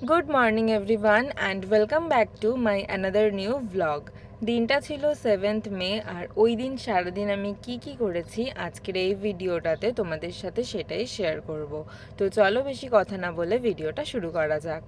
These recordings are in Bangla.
Good morning everyone and welcome back to my another new vlog. দিনটা ছিল 7th মে, আর ওই দিন সারাদিন আমি কি করেছি আজকের এই ভিডিওটাতে তোমাদের সাথে সেটাই শেয়ার করব। তো চলো বেশি কথা না বলে ভিডিওটা শুরু করা যাক।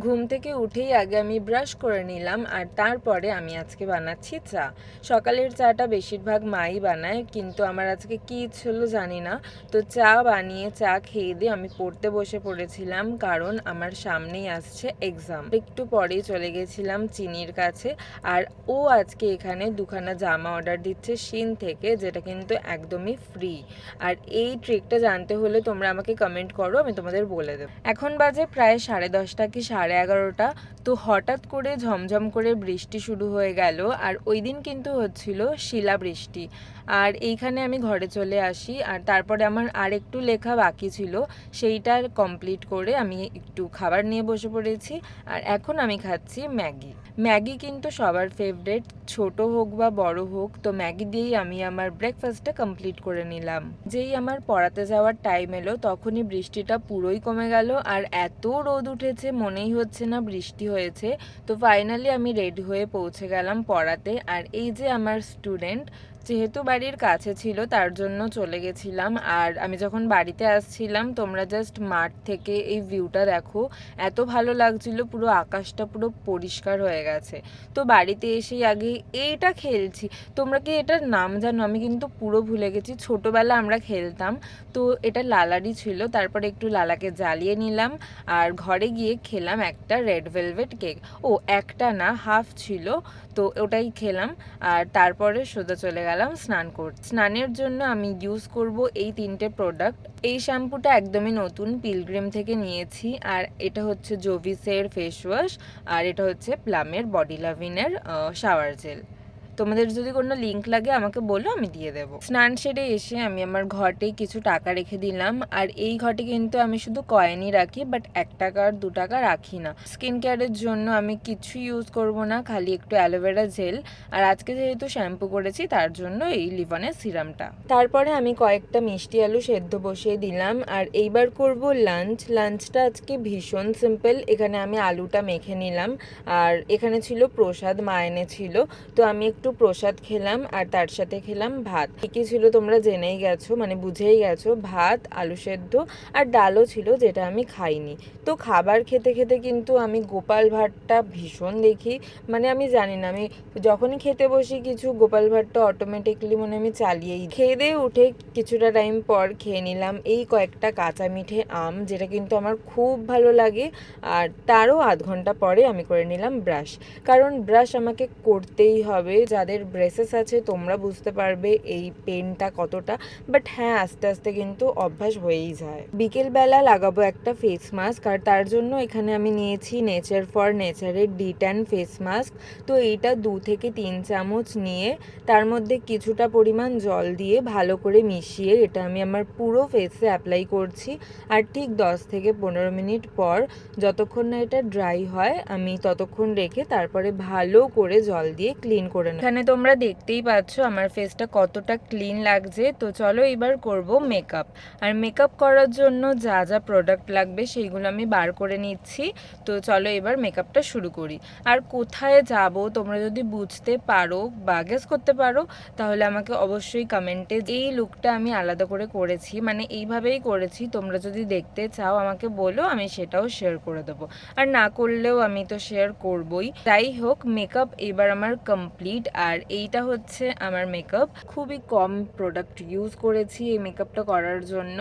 ঘুম থেকে উঠেই আগে আমি ব্রাশ করে নিলাম, আর তারপরে আমি আজকে বানাচ্ছি চা। সকালের চাটা বেশিরভাগ মাই বানায়, কিন্তু আমার আজকে কী ছিল জানি না। তো চা বানিয়ে চা খেয়ে দিয়ে আমি পড়তে বসে পড়েছিলাম, কারণ আমার সামনেই আসছে এক্সাম। একটু পরেই চলে গেছিলাম চিনির কাছে, আর ও আজকে এখানে দুখানা জামা অর্ডার দিচ্ছে শিন থেকে, যেটা কিন্তু একদমই ফ্রি। আর এই ট্রিকটা জানতে হলে তোমরা আমাকে কমেন্ট করো, আমি তোমাদের বলে দেবো। এখন বাজে প্রায় 10:30 কি 11:30। তো হঠাৎ করে ঝমঝম করে বৃষ্টি শুরু হয়ে গেল, আর ওই দিন কিন্তু হচ্ছিল শিলাবৃষ্টি। আর এইখানে আমি ঘরে চলে আসি, আর তারপরে আমার আর একটু লেখা বাকি ছিল, সেইটা কমপ্লিট করে আমি একটু খাবার নিয়ে বসে পড়েছি। আর এখন আমি খাচ্ছি ম্যাগি। ম্যাগি কিন্তু সবার ফেভারিট, ছোট হোক বা বড় হোক। তো ম্যাগি দিয়েই আমি আমার ব্রেকফাস্টটা কমপ্লিট করে নিলাম। যেই আমার পড়াতে যাওয়ার টাইম এলো, তখনই বৃষ্টিটা পুরোই কমে গেল, আর এত রোদ উঠেছে মনেই হচ্ছে না বৃষ্টি হয়েছে। তো ফাইনালি আমি রেডি হয়ে পৌঁছে গেলাম পড়াতে। আর এই যে আমার স্টুডেন্ট, যেহেতু বাড়ির কাছে ছিল তার জন্য চলে গেছিলাম। আর আমি যখন বাড়িতে আসছিলাম, তোমরা জাস্ট মাঠ থেকে এই ভিউটা দেখো, এত ভালো লাগছিল, পুরো আকাশটা পুরো পরিষ্কার হয়ে গেছে। তো বাড়িতে এসেই আগে এইটা খেলছি। তোমরা কি এটার নাম জানো? আমি কিন্তু পুরো ভুলে গেছি। ছোটোবেলা আমরা খেলতাম। তো এটা লালারই ছিল। তারপরে একটু লালাকে জ্বালিয়ে নিলাম, আর ঘরে গিয়ে খেলাম একটা রেড ভেলভেট কেক। ও, একটা না, হাফ ছিল। তো ওটাই খেলাম, আর তারপরে সোজা চলে গেলাম স্নান করতে। স্নানের জন্য আমি ইউজ করব এই 3টে প্রোডাক্ট। এই শ্যাম্পুটা একদমই নতুন, পিলগ্রিম থেকে নিয়েছি। আর এটা হচ্ছে জোভিসের ফেস ওয়াশ, আর এটা হচ্ছে প্লামের বডি লাভিনের শাওয়ার জেল। তোমাদের যদি কোনো লিঙ্ক লাগে আমাকে বলো, আমি দিয়ে দেবো। স্নান সেরে এসে আমি আমার ঘটেই কিছু টাকা রেখে দিলাম। আর এই ঘটে কিন্তু আমি শুধু কয়েনই রাখি, বাট 1 টাকা আর 2 টাকা রাখি না। স্কিন কেয়ারের জন্য আমি কিছু ইউজ করব না, খালি একটু অ্যালোভেরা জেল। আর আজকে যেহেতু শ্যাম্পু করেছি তার জন্য এই লিভনের সিরামটা। তারপরে আমি কয়েকটা মিষ্টি আলু সেদ্ধ বসিয়ে দিলাম। আর এইবার করব লাঞ্চটা আজকে ভীষণ সিম্পল। এখানে আমি আলুটা মেখে নিলাম, আর এখানে ছিল প্রসাদ, মা এনেছিল। তো আমি একটু প্রসাদ খেলাম, আর তার সাথে খেলাম ভাত। কী ছিল তোমরা জেনেই গেছো, মানে বুঝেই গেছো। ভাত, আলু সেদ্ধ আর ডালও ছিল, যেটা আমি খাইনি। তো খাবার খেতে খেতে কিন্তু আমি গোপাল ভাঁড়টা ভীষণ দেখি। মানে আমি জানি না, আমি যখনই খেতে বসি কিছু, গোপাল ভাঁড়টা অটোমেটিকলি মনে আমি চালিয়েই। খেয়ে দিয়ে উঠে কিছুটা টাইম পর খেয়ে নিলাম এই কয়েকটা কাঁচা মিঠে আম, যেটা কিন্তু আমার খুব ভালো লাগে। আর তারও আধ ঘন্টা পরে আমি করে নিলাম ব্রাশ, কারণ ব্রাশ আমাকে করতেই হবে। যাদের ব্রেসেস আছে তোমরা বুঝতে পারবে এই পেনটা কতটা, বাট হ্যাঁ, আস্তে আস্তে কিন্তু অভ্যাস হয়েই যায়। বিকেলবেলা লাগাবো একটা ফেস মাস্ক, আর তার জন্য এখানে আমি নিয়েছি নেচার ফর নেচারের D10 ফেস মাস্ক। তো এইটা 2 থেকে 3 চামচ নিয়ে তার মধ্যে কিছুটা পরিমাণ জল দিয়ে ভালো করে মিশিয়ে এটা আমি আমার পুরো ফেসে অ্যাপ্লাই করছি। আর ঠিক 10 থেকে 15 মিনিট পর, যতক্ষণ না এটা ড্রাই হয়, আমি ততক্ষণ রেখে তারপরে ভালো করে জল দিয়ে ক্লিন করে নেব। এখানে তোমরা দেখতেই পাচ্ছ আমার ফেসটা কতটা ক্লিন লাগছে। তো চলো এবার করব মেকআপ। আর মেকআপ করার জন্য যা যা প্রোডাক্ট লাগবে সেইগুলো আমি বার করে নিচ্ছি। তো চলো এবার মেকআপটা শুরু করি। আর কোথায় যাব তোমরা যদি বুঝতে পারো বা গেস করতে পারো, তাহলে আমাকে অবশ্যই কমেন্টে। এই লুকটা আমি আলাদা করে করেছি, মানে এইভাবেই করেছি। তোমরা যদি দেখতে চাও আমাকে বলো, আমি সেটাও শেয়ার করে দেবো। আর না করলেও আমি তো শেয়ার করবই। যাই হোক, মেকআপ এবার আমার কমপ্লিট। আর এইটা হচ্ছে আমার মেকআপ। খুবই কম প্রোডাক্ট ইউজ করেছি এই মেকআপটা করার জন্য।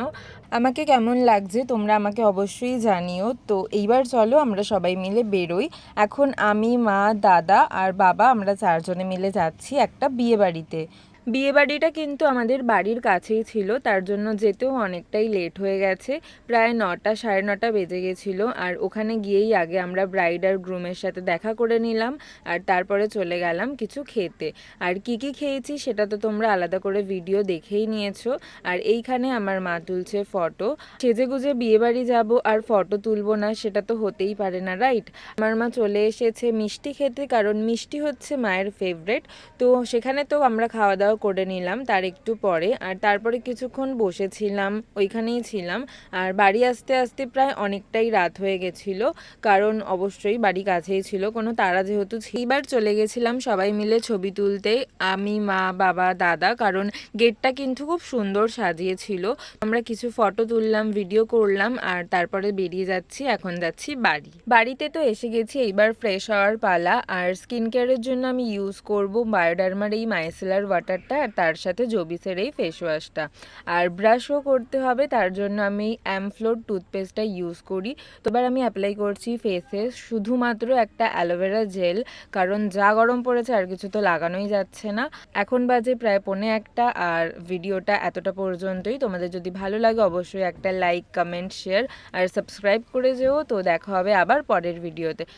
আমাকে কেমন লাগছে তোমরা আমাকে অবশ্যই জানিও। তো এইবার চলো আমরা সবাই মিলে বেরোই। এখন আমি, মা, দাদা আর বাবা, আমরা 4 জনে মিলে যাচ্ছি একটা বিয়ে বাড়িতে। বিয়েবাড়িটা কিন্তু আমাদের বাড়ির কাছেই ছিল, তার জন্য যেতেও অনেকটাই লেট হয়ে গেছে। প্রায় 9টা, 9:30 বেজে গেছিলো। আর ওখানে গিয়েই আগে আমরা ব্রাইড আর গ্রুমের সাথে দেখা করে নিলাম, আর তারপরে চলে গেলাম কিছু খেতে। আর কি খেয়েছি সেটা তো তোমরা আলাদা করে ভিডিও দেখেই নিয়েছো। আর এইখানে আমার মা তুলছে ফটো। সেজেগুজে বিয়েবাড়ি যাব আর ফটো তুলবো না, সেটা তো হতেই পারে না, রাইট? আমার মা চলে এসেছে মিষ্টি খেতে, কারণ মিষ্টি হচ্ছে মায়ের ফেভারেট। তো সেখানে তো আমরা খাওয়া দাওয়া দাওয়া করে নিলাম তার একটু পরে, আর তারপরে কিছুক্ষণ বসেছিলাম, ওইখানেই ছিলাম। আর বাড়ি আসতে আসতে প্রায় অনেকটাই রাত হয়ে গেছিলো, কারণ অবশ্যই বাড়ি কাছেই ছিল, কোনো তাড়া যেহেতু ছিল। এইবার চলে গেছিলাম সবাই মিলে ছবি তুলতে, আমি, মা, বাবা, দাদা, কারণ গেটটা কিন্তু খুব সুন্দর সাজিয়েছিল। আমরা কিছু ফটো তুললাম, ভিডিও করলাম, আর তারপরে বেরিয়ে যাচ্ছি, এখন যাচ্ছি বাড়িতে। তো এসে গেছি, এইবার ফ্রেশ হওয়ার পালা। আর স্কিন কেয়ারের জন্য আমি ইউজ করব বায়োডার্মার এই মাইসেলার ওয়াটারটা, আর তার সাথে জবিসের এই ফেস ওয়াশটা। আর ব্রাশও করতে হবে, তার জন্য আমি অ্যামফ্লোর টুথপেস্টটা ইউজ করি। তো এবার আমি অ্যাপ্লাই করছি ফেসে শুধুমাত্র একটা অ্যালোভেরা জেল, কারণ যা গরম পড়েছে আর কিছু তো লাগানোই যাচ্ছে না। এখন বাজে প্রায় 1:45, আর ভিডিওটা এতটা পর্যন্তই। তোমাদের যদি ভালো লাগে অবশ্যই একটা লাইক, কমেন্ট, শেয়ার আর সাবস্ক্রাইব করে যেও। তো দেখা হবে আবার পরের ভিডিওতে।